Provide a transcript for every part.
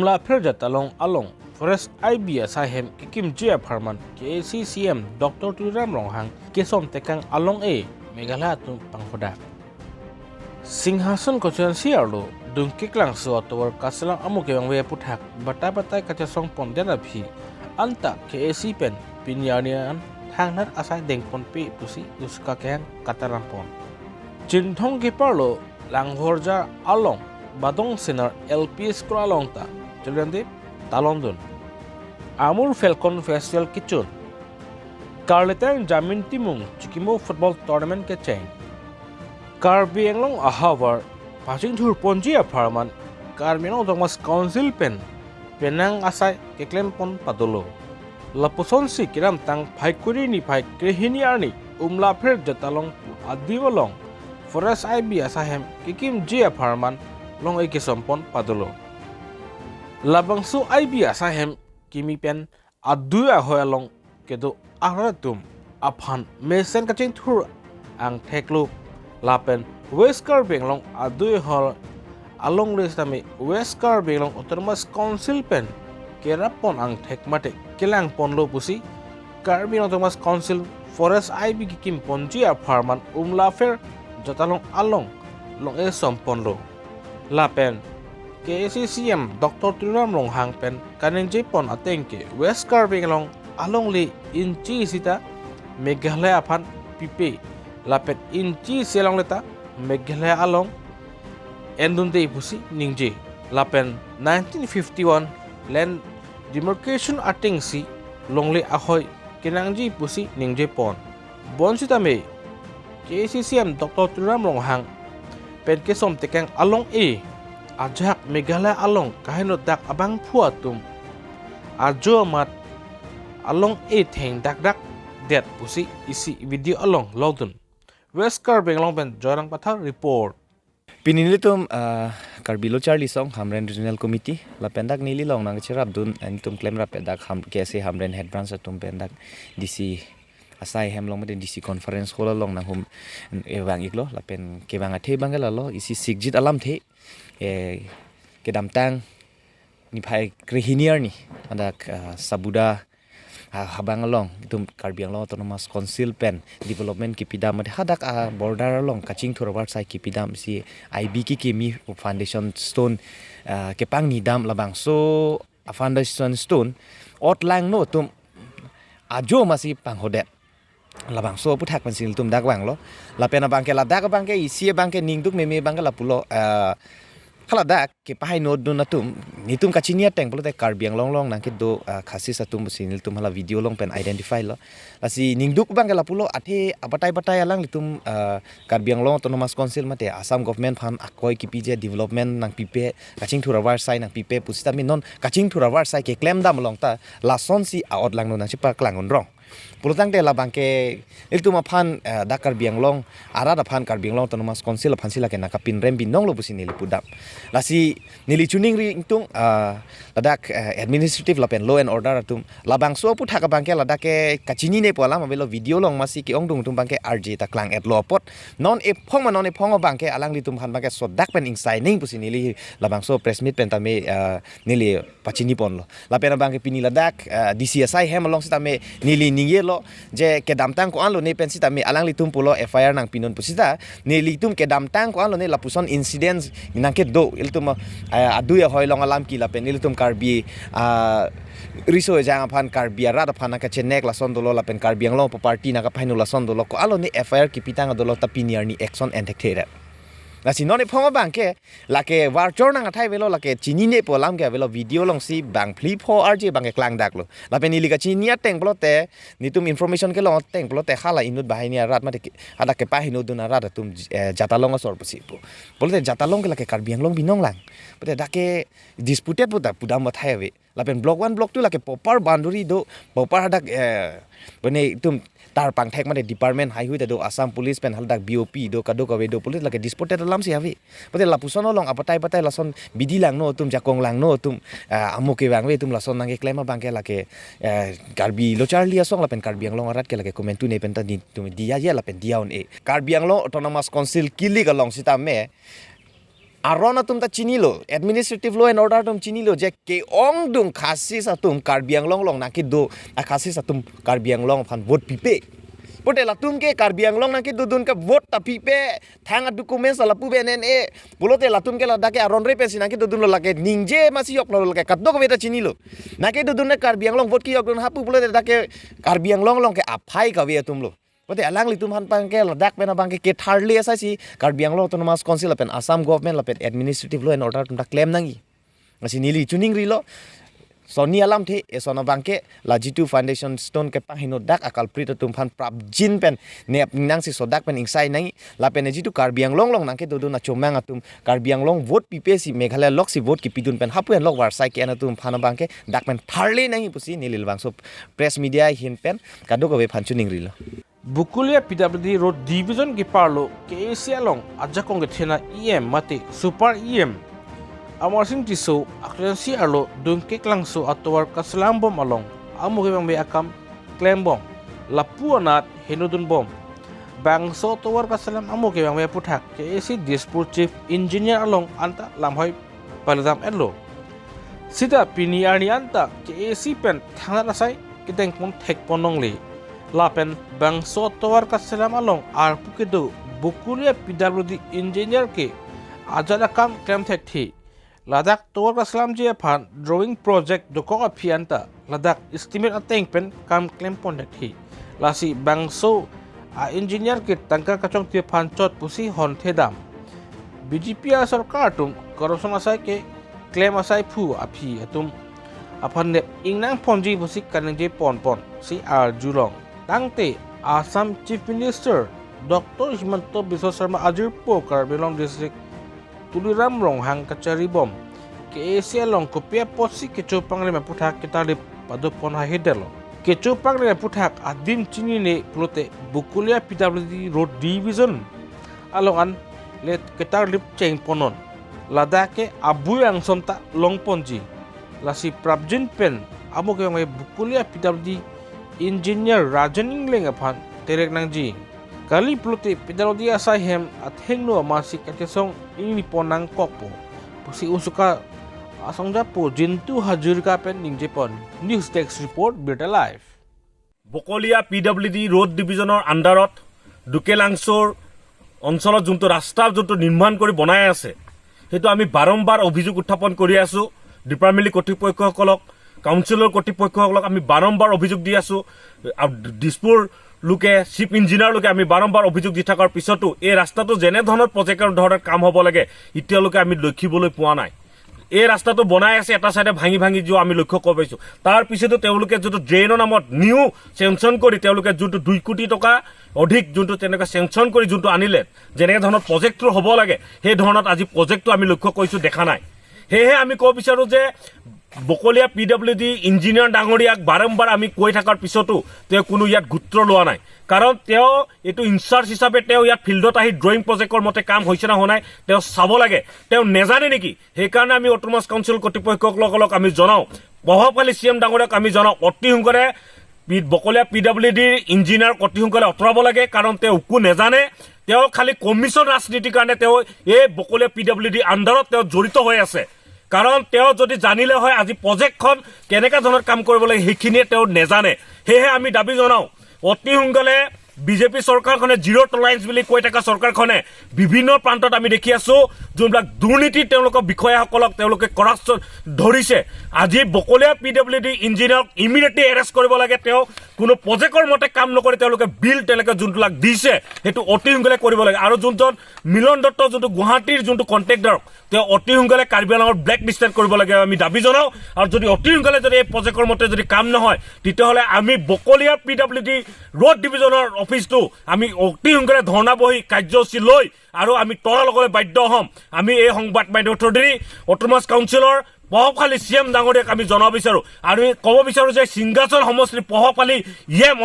umla pherja talong along forest IB asahem kikim jia pharman KCCM Dr. Turam Ronghang kesom tekang along Meghalaya tu panghoda Singhasan constituency arlo dung kiklang so towar kasalang amuk yang we puthak batai kachasong pondena phi anta KAC pen pinyanian thangnat asai dengpon pe pusi uska keng katarampon Jinthong ki parlo langhorja along Badong Senar LP School along ta Children Talondun Amur Falcon Festival Kitchen Carletang Jamin Timung Chikimo Football Tournament ke chain Karbi Englong Ahavar Passing Thur Ponji Apartment Carmino Thomas Council Pen Penang Asai Keklem Pon Padolo Lapuson Si Kiram Tang Paikuri ni Paik Krihini Arni Umla Pher Jatalong Adiwalong Forest IB Asahem Kikim J Apartment long ay kisompon padolo. Labangso IB asahem kimi pen aduya hoyalong kedo aratum aphan mesen kaching thur ang theklu lapen Westcar Benglong aduya hol along listami Westcar Benglong Autonomous Council pen kerapon ang thekmate kilang ponlo pusi Carbin Autonomous Council Forest IB kikim ponji apartment umlafer jatalong along long ay somponlo. Lapen KCCM Dr. Turam Ronghang pen kaneng Japon atengke Westcar Benglong along li inchi sita Meghalaya aphan pipe lapet inchi selong leta Meghalaya along endunte pusi ningje lapen 1951 land demarcation atingsi longli ahoy kinangji pusi ningje pon bonsita me KCCM Dr. Turam Ronghang pen kesom tekang along ajak Meghalaya along kahino dak abang puatum ajo mat along theng dak det pusi isi video along lodun Westcar Benglong pen jorang pathar report Pinilitum Karbilo Charlie Song Hamren Regional Committee la pendak nili long nang chirap dun anitum claim rap pendak ham kese Hamren head branch atum pendak DC asai hem long made DC conference hall long nang hum ewang iklo la pen kebang athe bangala lo isi sigjit alam the kedam tang ni phai krihiniar ni adak sabuda habang long itum Karbiang long autonomous council pen development ki pidam made hadak border long kaching thurwar sai ki pidam si IB ki kimi foundation stone kepang ni dam labang so foundation stone ot lang no tum ajo masih panghodet labang so puthak pensil tum dak wang lo la pena bangke la dak bangke isi bangke ningduk meme bangke la pulo khala dak ke pahai no do natum nitum kachinia teng pulo te Karbiang long nang ke do khasi satum sinil tum hala video long pen identify lo asi ningduk bangke la pulo athe batai alang litum Karbiang long autonomous council mate Assam government phan akoi ki pije development nang pipe kaching thurawar sai nang pipe pusita min non kaching thurawar sai ke claim dam long ta la son si aot lang no na chipa klangon rong Pulutang te labang ke iltu maphan da Karbiang long ara da phan Karbiang long autonomous council phan sila ke nakapin rem binong lo busin nili pudap lasi nili tuning ri ingtung ladak administrative lapen law and order atum labang so putha ka bangke ladak ke kachini ne pola mabelo video long masi ki ong dung tum bangke RJ ta klang at lopot non e phong bangke alang li tum phan bangke so dak pen ing signing busin nili labang so press meet pen tame nili pachini pon lo lapen bangke pini ladak DCSI hem along sitame nili ningie lo je kedam tang ko alo ne pensi tami alang litum pulo FIR nang pinon pusita ne litum kedam tang ko alo ne lapuson incidents nangke do iltum adu ya hoilong alam ki la pen iltum Karbi riso jang phan Karbi ra da phan ka chenek la son dolo la pen Karbiang lo party na ka phainu la son dolo ko alo ne FIR ki pitang dolo tapiniar ni action and take Nasi noni pongo bangke lake warjor nang athai velo lake chini ne polam ke velo video long si bang pli pho RJ bangke klang dak lo la pe nili ka chini teng plote nitum information ke lo teng plote khala inut bahini rat ma ada ke pahinu dun rat tum jatalong sor pusi pu plote jatalong ke lake Karbiang long binong lang plote dake disputed puta pudam thai we la pen block 1 block 2 lake popar boundary do popar hadak bane tum tar pang thek made department hai hui do Assam police pen haldak BOP do kado kawe do police lake disputed lam si hawi pate lapusono long apatai lason bidilang no tum jakong lang no tum amuke bangwe tum lason nang claim bangke lake Karbi lo Charlie asong la pen Karbiang long arat ke lake comment tu ne pen ta di tum dia ya la pen dia on Karbiang long autonomous council kili ka long sita me arona tum ta chinilo administrative law and order tum chinilo je ke ong dung khasi sa tum Karbi Anglong long na ki do khasi sa tum Karbi Anglong phan vote pipe pote la tum ke Karbi Anglong na ki do dun ka vote ta pipe thang documents la pu benen e bolote la tum ke la dake aron re pe sina ki do dun la ke ningje masi yok lo ke kaddo ko beta chinilo na ke do dun na Karbi Anglong vote ki yok dun hapu bolote dake Karbi Anglong long ke aphai ka be tum lo pote alang li tum han pang ke la dak pena bang ke thirdly asa si Karbi Anglong autonomous council la pen Assam government la pen administrative law and order tum ta claim nangi ngasi nili tuning ri lo Sony alam the esona bangke la G2 foundation stone ke pahino dak akal prito tum phan prap jin pen ne nang si sodak pen insai nang la pen G2 Karbi Anglong long nang ke do na chomang atum Karbi Anglong vote PPC Meghalaya lok si vote ki pidun pen hapu en lok war sai ke anatum phana bangke dak pen tharle nang pusi nilil bang so press media hin pen kado ko be phanchuning rilo Bukulia PWD Road Division ki parlo KAC along ajakong ke thena EM mate super EM Amarsing tiso akrensi arlo dungkik langso atowar kaslang bom along amo ke bang be akam claim bom lapu anat hinudun bom bangso atowar kaslang amo ke bang be puthak KAC Dispur Chief Engineer along anta lamhoi paladam elo sida piniani anta KAC pen thangna sai kiteng pon thek ponong le lapen bangso atowar kaslang along arpu ke do bukulia PWD Engineer ke ajada kam claim thek thi Ladakh Tower Kaslam je phan drawing project doko apianta Ladakh estimate ateng pen kam claim pondak hi lasi bangso a engineer ke tangka kachong te phan chot pusi hon thedam BJP a sarkar tum corruption asai ke claim asai phu api atum aphan ne ingnang ponji pusi kanang je pon si ar julong tangte Assam Chief Minister Dr. Himanto Biswa Sharma ajir po Karbi Anglong district Tuliram rong hang kacari bom KAC along kopia posi kecu panglima puthak kita lip padu pon hahidelo kecu panglima puthak adin chini ne plote bukulia PWD Road Division along an let kita lip cheng ponon ladake abu yang somta long ponji lasi prabjin pen amo ke bukulia PWD Engineer Rajan Ingling aphan terek nangji Kali plote PWD asai hem athengno masik katesong ini ponang kokpo pusi usuka asong japo jintu hajur ka pen ningjepon news desk report Beta Live Bokolia PWD Road Divisionor underot Dukelangsor অঞ্চলত যোনটো ৰাস্তা যোনটো নিৰ্মাণ কৰি বনাই আছে হেতু আমি বাৰম্বাৰ অভিযোগ উত্থাপন কৰি আছো ডিপাৰ্টমেণ্ট কৰ্তৃপক্ষসকলক কাউন্সিলৰ কৰ্তৃপক্ষসকলক আমি বাৰম্বাৰ অভিযোগ দি আছো দিছপুৰ লোকে চিফ ইঞ্জিনিয়াৰ লোকে আমি বাৰম্বাৰ অভিযোগ দি থকাৰ পিছতো এই ৰাস্তাটো যেনে ধৰণৰ প্ৰজেক্টৰ ধৰণে কাম হ'ব লাগে ইতিয়ালৈকে আমি লক্ষিবলৈ পোৱা নাই এই ৰাস্তাটো বনাই আছে এটা সাইডে ভাঙি ভাঙি যোৱা আমি লক্ষ্য কৰিব পাইছো তাৰ পিছতো তেওঁলোকে যোনটো ড্ৰেইনৰ নামত নিউ চেংচন কৰি তেওঁলোকে যোনটো 2 কোটি টকা অধিক যোনটো তেনেকা চেংচন কৰি যোনটো আনিলে যেনে ধৰণৰ প্ৰজেক্টৰ হ'ব লাগে সেই ধৰণত আজি প্ৰজেক্টটো আমি লক্ষ্য কৰিছো দেখা নাই হেহে আমি ক'ব বিচাৰো যে বকলিয়া PWD ইঞ্জিনিয়াৰ ডাঙৰীয়াক বাৰম্বাৰ আমি কৈ থাকাৰ পিছতো তেওঁ কোনো ইয়াত গুৰুত্ব লোৱা নাই কাৰণ তেওঁ এটো ইনচাৰ্জ হিচাপে তেওঁ ইয়াত ফিল্ডত আহি ড্ৰয়িং প্ৰজেক্টৰ মতে কাম হৈছে না হোনাই তেওঁ চাব লাগে তেওঁ নেজানে নেকি সেই কাৰণে আমি অটোনমাস কাউন্সিল কৰ্তৃপক্ষসকলক আমি জনাও প্ৰভাৱশালী CM ডাঙৰীয়াক আমি জনাও অতি সোনকালে বকলিয়া PWD ইঞ্জিনিয়াৰ কৰ্তৃপক্ষসকলে অতৰাব লাগে কাৰণ তেওঁ একো নেজানে তেওঁ খালি কমিছন ৰাজনীতিৰ কাৰণে তেওঁ এই বকলিয়া PWD আণ্ডাৰত তেওঁ জড়িত হৈ আছে কাৰণ তেওঁ যদি জানিলে হয় আজি প্ৰজেক্টখন কেনেকা ধৰণৰ কাম কৰিব লাগে হেখিনিয়ে তেওঁ নেজানে হেহে আমি দাবী জনাও অতি সোনকালে বিজেপি চৰকাৰখনে জিৰো টলাৰেন্স বুলি কৈ থকা চৰকাৰখনে বিভিন্ন প্ৰান্তত আমি দেখি আছো যোনবিলাক দুৰ্নীতি তেওঁলোকৰ বিষয়াসকলক তেওঁলোকে কৰাপচন ধৰিছে আজি বকলিয়া PWD ইঞ্জিনিয়াৰক ইমিডিয়েটলি এৰেষ্ট কৰিব লাগে তেওঁ কোনো প্ৰজেক্টৰ মতে কাম নকৰি তেওঁলোকে বিল তেওঁলোকে যোনবিলাক দিছে হেতু অতি সোনকালে কৰিব লাগে আৰু যোনজন মিলন দত্ত যোনটো গুৱাহাটীৰ যোনটো কন্ট্ৰেক্টৰ তেওঁ অতি সোনকালে কাৰ্বি আংলঙৰ ব্লেক লিষ্টেড কৰিব লাগে আমি দাবী জনাও আৰু যদি অতি সোনকালে যদি এই প্ৰজেক্টৰ মতে যদি কাম নহয় তেতিয়াহ'লে আমি বকলিয়া PWD ৰোড ডিভিজনৰ অফিসটো আমি অতি সোনকালে ধৰ্ণা বহি কাৰ্যসূচী লৈ আৰু আমি তৰা লবলৈ বাধ্য হম আমি এই সংবাদ মাধ্যমৰ থ্ৰুদি অটোনমাস কাউন্সিলৰ প্ৰভাৱশালী CM ডাঙৰীয়াক আমি জনাব বিচাৰো আৰু ক'ব বিচাৰো যে সিংহাচল সমষ্টিৰ প্ৰভাৱশালী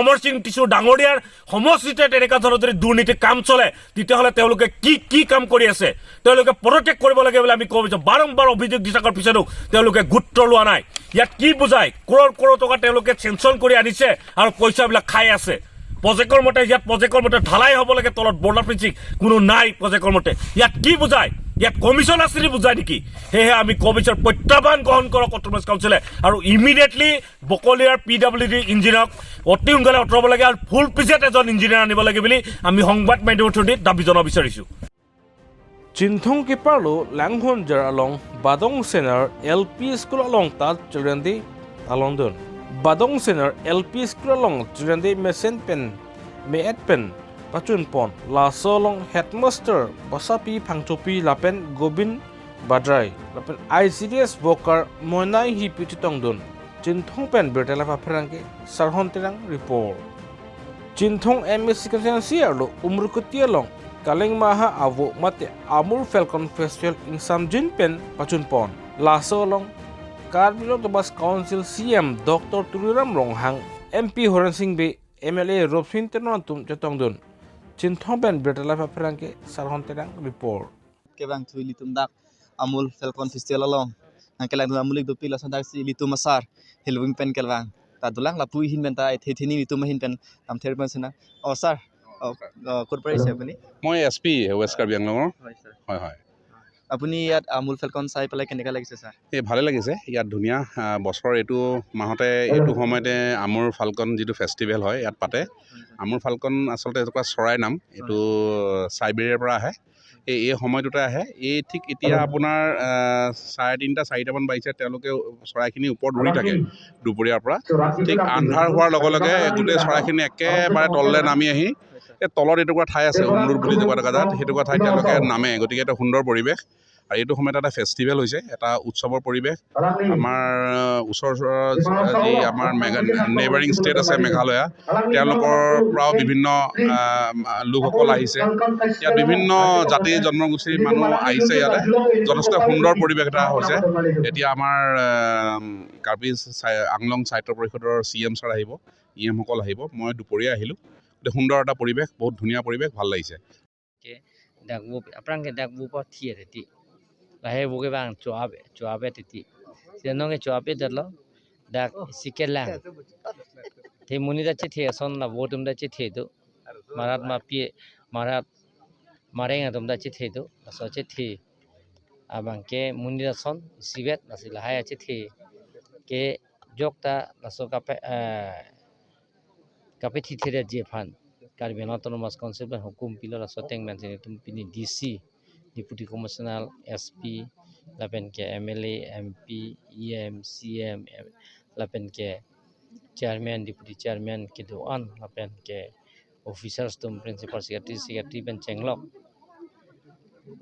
অমৰ সিং টিছু ডাঙৰীয়াৰ সমষ্টিতে তেনেকা ধৰণৰ যদি দুৰ্নীতি কাম চলে তেতিয়াহ'লে তেওঁলোকে কি কাম কৰি আছে তেওঁলোকে পদত্যাগ কৰিব লাগে বুলি আমি ক'ব বিচাৰো বাৰম্বাৰ অভিযোগ দি থকাৰ পিছতো তেওঁলোকে গুৰুত্ব লোৱা নাই ইয়াত কি বুজায় কৰোৰ টকা তেওঁলোকে চেংচন কৰি আনিছে আৰু পইচাবিলাক খাই আছে প্ৰজেক্টৰ মতে ইয়াত প্ৰজেক্টৰ মতে ঢালাই হ'ব লাগে তলত বৰ্ডাৰ ফেঞ্চিং কোনো নাই প্ৰজেক্টৰ মতে ইয়াত কি বুজায় ইয়াত কমিশ্যন আছে বুলি বুজাই নেকি সেয়েহে আমি কমিশ্যন প্ৰত্যাহ্বান গ্ৰহণ কৰক অট'নমাছ কাউন্সিলে আৰু ইমিডিয়েটলি বকলিয়াৰ PWD ইঞ্জিনিয়াৰক অতি সোনকালে আঁতৰাব লাগে আৰু ফুল পিছত এজন ইঞ্জিনিয়াৰ আনিব লাগে বুলি আমি সংবাদ মাধ্যমৰ থ্ৰুদি দাবী জনাব বিচাৰিছোঁ Cinthong kiparlo langhon jar along Badong Senar LP School along tat churandi alondon. Badong Senar LP School along churandi mesen pen meet pen pachun pon la solong headmaster basapi phangchopi lapen Gobin Badrai lapen ICDS Bokar Monai hi pititongdon. Cinthong pen bertela paprangke sarhon terang report. Cinthong MSc constituency arlo umrukuti along Kaleng maha avo mate Amur Falcon Festival in Samjin Pen Pachun Pon. Laso long Karbilo Tobas Council CM Dr. Tuliram Ronghang MP Horan Singh Be MLA Robin Tenotum Jatongdun. Cinthong Pen Bertala Paprangke Sarhon Terang report. Kebang tu litum dak Amul Falcon Festival along. Nangkelang amulik do pila sandak si litum masar Hilwing Pen kelwang. Tadulang lapui hin benta thethini litum hin pen am therban sena. Oh sir. ক'ৰ পৰা আহিছে আপুনি মই SP west Karbi আংলঙৰ হয় হয় আপুনি ইয়াত আমুল ফেলকন চাই পেলাই কেনেকুৱা লাগিছে ছাৰ এই ভালে লাগিছে ইয়াত ধুনীয়া বছৰৰ এইটো মাহতে এইটো সময়তে আমুৰ ফাল্কন যিটো ফেষ্টিভেল হয় ইয়াত পাতে আমুৰ ফাল্কন আচলতে এটুকুৰা চৰাই নাম এইটো চাইবেৰিয়াৰ পৰা আহে এই সময়টোতে আহে এই ঠিক এতিয়া আপোনাৰ 3:30 4টামান বাজিছে তেওঁলোকে চৰাইখিনি ওপৰত উৰি থাকে দুপৰীয়াৰ পৰা ঠিক আন্ধাৰ হোৱাৰ লগে লগে গোটেই চৰাইখিনি একেবাৰে তললৈ নামি আহি এই তলত এটুকুৰা ঠাই আছে উমলুৰ বুলি জেগাত সেইটুকুৰা ঠাইত তেওঁলোকে নামে গতিকে এটা সুন্দৰ পৰিৱেশ আৰু এইটো সময়ত এটা ফেষ্টিভেল হৈছে এটা উৎসৱৰ পৰিৱেশ আমাৰ ওচৰৰ যি আমাৰ নেইবাৰিং ষ্টেট আছে মেঘালয়া তেওঁলোকৰ পৰাও বিভিন্ন লোকসকল আহিছে ইয়াত বিভিন্ন জাতি জন্মগোষ্ঠীৰ মানুহ আহিছে ইয়াতে যথেষ্ট সুন্দৰ পৰিৱেশ এটা হৈছে এতিয়া আমাৰ কাৰ্বি আংলং সাহিত্য পৰিষদৰ CM ছাৰ আহিব EM সকল আহিব মই দুপৰীয়া আহিলোঁ সুন্দৰ এটা পৰিৱেশ বহুত ধুনীয়া পৰিৱেশ ভাল লাগিছে dakbu aprangke dakbu pa thie ti lahe boge bang choabe ti senong choabe dalo dak sikela the munida che the son la botum da che the do marat ma pie marat marenga dum da che the do so che the abangke munida son sibet nasila haya che the ke jokta laso kape thi the je phan Caribbean Autonomous Council ban hukum pilo la soteng man sini tum pini DC Deputy Commissioner SP lapen ke MLA MP EM CM lapen ke Chairman Deputy Chairman ke doan lapen ke officers tum Principal Secretary ban chenglok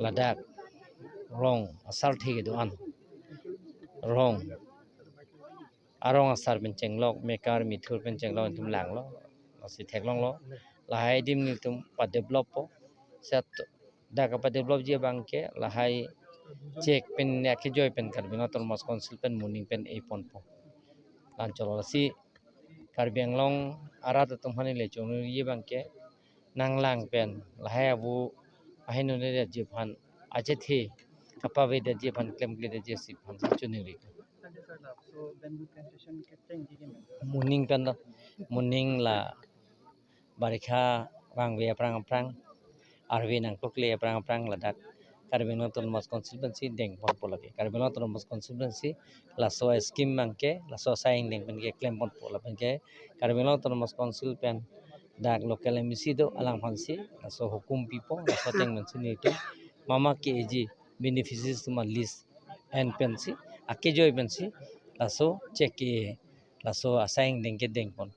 ladak rong asal thi ke doan rong arong asar ban chenglok mekar mithur ban chenglok tum langlo asi theklong lo lahai dim ni tum pa develop po set da ka pa develop je bangke lahai check pen ya ke joy pen Caribbean Autonomous Council pen morning pen e pon po lan cholo si Caribbean Anglong ara ta tum hani le chong ye bangke nanglang pen lahai abu ahinu ne je phan ache the kapa ve de je phan claim gle de je si phan chuni ri morning pen morning la barikha bang ve aprang arve nang tokle aprang ladak Caribbean Autonomous Constituency deng pon polake Caribbean Autonomous Constituency la so scheme mangke la so saing deng pen ke claim pon pola pen ke Caribbean Autonomous Council pen dak local MC do alang phansi la so hukum pipo la so teng men sini to mama ke eji beneficiaries to list and pensi ake joy pensi la so check ke la so asaing deng ke deng pon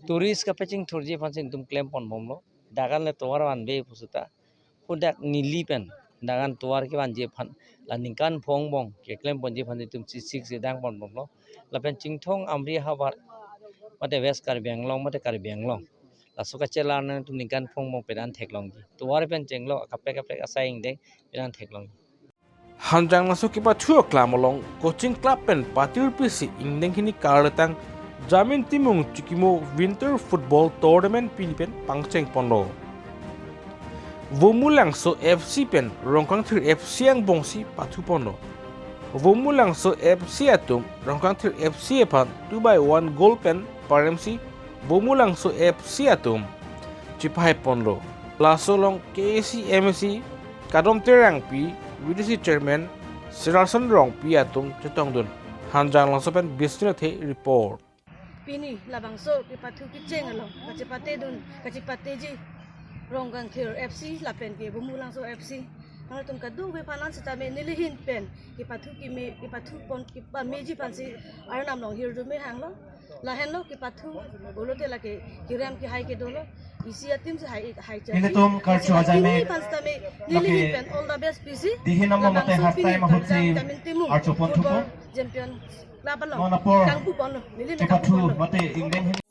tourist ka paching thurji phansin tum claim pon bomlo dagan le towar wan be pusuta hudak nili pen dagan towar ke wan je phan la ningkan phong bong ke claim pon je phan tum 6 je dang pon bomlo la pen chingthong amri habar mate west Caribbean Anglong mate Caribbean Anglong la suka chela na tum ningkan phong bong pedan theklong ji towar pen chenglo kape asaing deng pedan theklong Hanjang masuk kipa chuo klamolong coaching club pen patir pisi ingdeng kini karatang Jamin Timung Chikimo Winter Football Tournament Pinipen Pangcheng Ponlo Vomulang so FC pen Rongkang Thir FC ang bongsi patu ponlo Vomulang so FC atum Rongkang Thir FC epan 2-1 goal pen paremsi Vomulang so FC atum Chipai ponlo Lasolong KAC-MAC Kadom Terang Pi VDC Chairman Sirasan Rong Pi Atum Chetong Dun Hanjang Langsopen Bisnil The Report. Pini labang so kipatu kiceng along kacipate ji ronggang thir FC lapen ke bumulang so FC ang tum kadu we panan sa tame nilihin pen kipatu pon kipa meji pansi arnam long hir dume hanglo lahen lo kipatu bolote lake kiram ki hai ke dolo isi atim se hai cha ini tum karchu ajai me nilihin pen all the best PC dihin namma mate hastai mahutsi archu pon thupo champion labalong monapor kangpu pon nilihin kipatu mate ingden